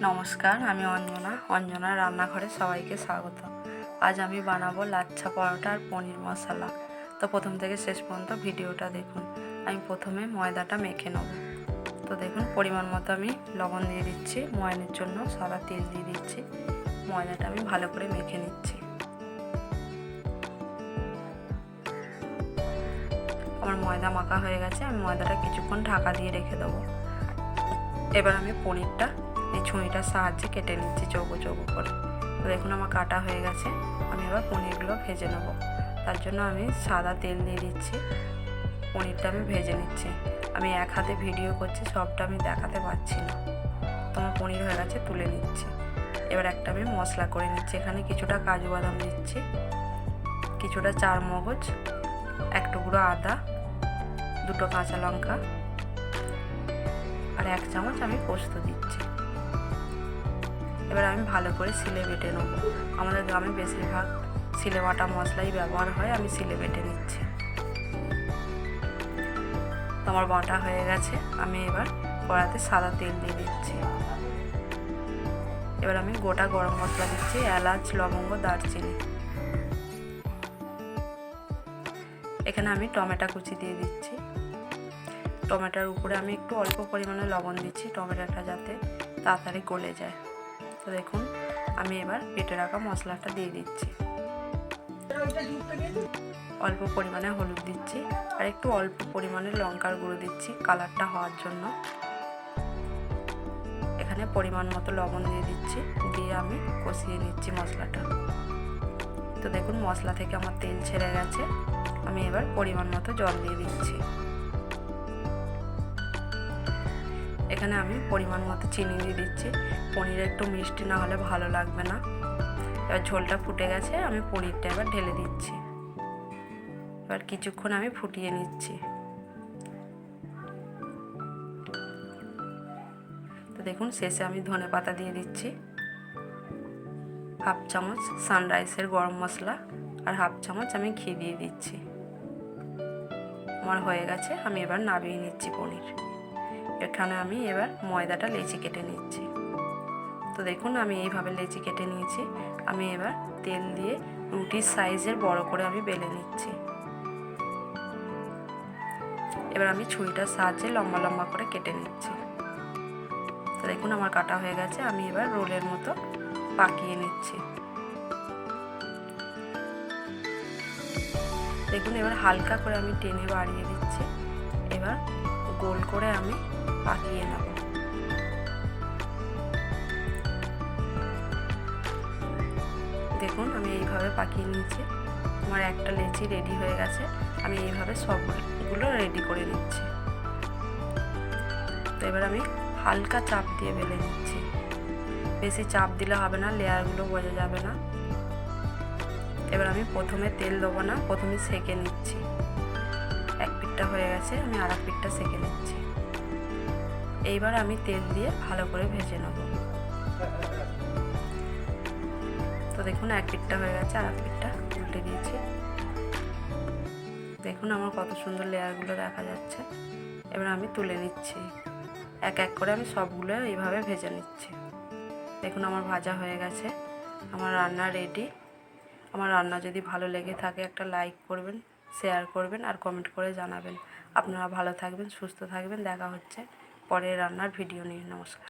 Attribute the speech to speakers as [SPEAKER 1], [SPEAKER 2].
[SPEAKER 1] নমস্কার, আমি অঞ্জনা রান্নাঘরে সবাইকে স্বাগত। আজ আমি বানাবো লাচ্ছা পরোটা আর পনির মশলা। তো প্রথম থেকে শেষ পর্যন্ত ভিডিওটা দেখুন। আমি প্রথমে ময়দাটা মেখে নেব। তো দেখুন, পরিমাণ মতো আমি লবণ দিয়ে দিচ্ছি, ময়ানের জন্য সাদা তেল দিয়ে দিচ্ছি। ময়দাটা আমি ভালো করে মেখে নিচ্ছি। আমার ময়দা মাখা হয়ে গেছে, আমি ময়দাটা কিছুক্ষণ ঢাকা দিয়ে রেখে দেবো। এবার আমি পনিরটা এই ছুরিটার সাহায্যে কেটে নিচ্ছি চৌকো চৌকো করে। তো দেখুন, আমার কাটা হয়ে গেছে। আমি এবার পনিরগুলো ভেজে নেব। তার জন্য আমি সাদা তেল দিয়ে দিচ্ছি, পনিরটা আমি ভেজে নিচ্ছি। আমি এক হাতে ভিডিও করছি, সবটা আমি দেখাতে পারছি না। তো আমার পনির হয়ে গেছে, তুলে নিচ্ছি। এবার একটা আমি মশলা করে নিচ্ছি। এখানে কিছুটা কাজু বাদাম দিচ্ছি, কিছুটা চারমগজ, এক টুকরো আদা, দুটো কাঁচা লঙ্কা আর 1 চামচ আমি পোস্ত দিচ্ছি। এবার আমি ভালো করে শিলে বেটে নেব। আমাদের গ্রামে বেশিরভাগ শিলে বাটা মশলাই ব্যবহার হয়, আমি শিলে বেটে নিচ্ছি। আমার বাটা হয়ে গেছে। আমি এবার কড়াতে সাদা তেল দিয়ে দিচ্ছি। এবার আমি গোটা গরম মশলা দিচ্ছি, এলাচ, লবঙ্গ, দারচিনি। এখানে আমি টমেটো কুচি দিয়ে দিচ্ছি। টমেটোর উপরে আমি একটু অল্প পরিমাণে লবণ দিচ্ছি, টমেটোটা যাতে তাড়াতাড়ি গলে যায়। তো দেখুন, আমি এবার বেটে রাখা মশলাটা দিয়ে দিচ্ছি। অল্প পরিমাণে হলুদ দিচ্ছি আর একটু অল্প পরিমাণে লঙ্কার গুঁড়ো দিচ্ছি কালারটা হওয়ার জন্য। এখানে পরিমাণ মতো লবণ দিয়ে দিচ্ছি, দিয়ে আমি কষিয়ে নিচ্ছি মশলাটা। তো দেখুন, মশলা থেকে আমার তেল ছেড়ে গেছে। আমি এবার পরিমাণ মতো জল দিয়ে দিচ্ছি। এখানে আমি পরিমাণ মতো চিনি দিয়ে দিচ্ছি। পনির একটু মিষ্টি না হলে ভালো লাগবে না। এবার ঝোলটা ফুটে গেছে, আমি পনিরটা এবার ঢেলে দিচ্ছি। এবার কিছুক্ষণ আমি ফুটিয়ে নিচ্ছি। তো দেখুন, শেষে আমি ধনেপাতা দিয়ে দিচ্ছি, 1/2 চামচ সানরাইসের গরম মশলা আর 1/2 চামচ আমি ঘি দিয়ে দিচ্ছি। আমার হয়ে গেছে। আমি এবার নামিয়ে নিচ্ছি পনির। এখানে আমি এবার ময়দাটা লেচি কেটে নিচ্ছি। তো দেখুন, আমি এইভাবে লেচি কেটে নিয়েছি। আমি এবার তেল দিয়ে রুটির সাইজের বড় করে আমি বেলে নিচ্ছি। এবার আমি ছুরিটার সাহায্যে লম্বা লম্বা করে কেটে নিচ্ছি। তো দেখুন, আমার কাটা হয়ে গেছে। আমি এবার রোলের মতো পাকিয়ে নিচ্ছি। দেখুন, এবার হালকা করে আমি টেনে বাড়িয়ে দিচ্ছি। এবার গোল করে আমি পাকিয়ে নেব। দেখুন, আমি এইভাবে পাকিয়ে নিয়েছি। আমার একটা লেচি রেডি হয়ে গেছে। আমি এইভাবে সবগুলো রেডি করে নিচ্ছি। তো এবার আমি হালকা চাপ দিয়ে বেলে নিচ্ছি। বেশি চাপ দিলে হবে না, লেয়ারগুলো বোঝা যাবে না। এবার আমি প্রথমে তেল দেবো না, প্রথমে সেঁকে নিচ্ছি। এক পিঠটা হয়ে গেছে, আমি আর এক পিঠটা সেঁকে নিচ্ছি। এইবার আমি তেল দিয়ে ভালো করে ভেজে নেব। তো দেখুন, এক পিঠটা হয়ে গেছে, আর এক পিঠটা উল্টে দিয়েছি। দেখুন, আমার কত সুন্দর লেয়ারগুলো দেখা যাচ্ছে। এবার আমি তুলে নিচ্ছি। এক এক করে আমি সবগুলো এইভাবে ভেজে নিচ্ছি। দেখুন, আমার ভাজা হয়ে গেছে। আমার রান্না রেডি। আমার রান্না যদি ভালো লেগে থাকে একটা লাইক করবেন, শেয়ার করবেন আর কমেন্ট করে জানাবেন। আপনারা ভালো থাকবেন, সুস্থ থাকবেন। দেখা হচ্ছে পরের রান্নার ভিডিও নিয়ে। নমস্কার।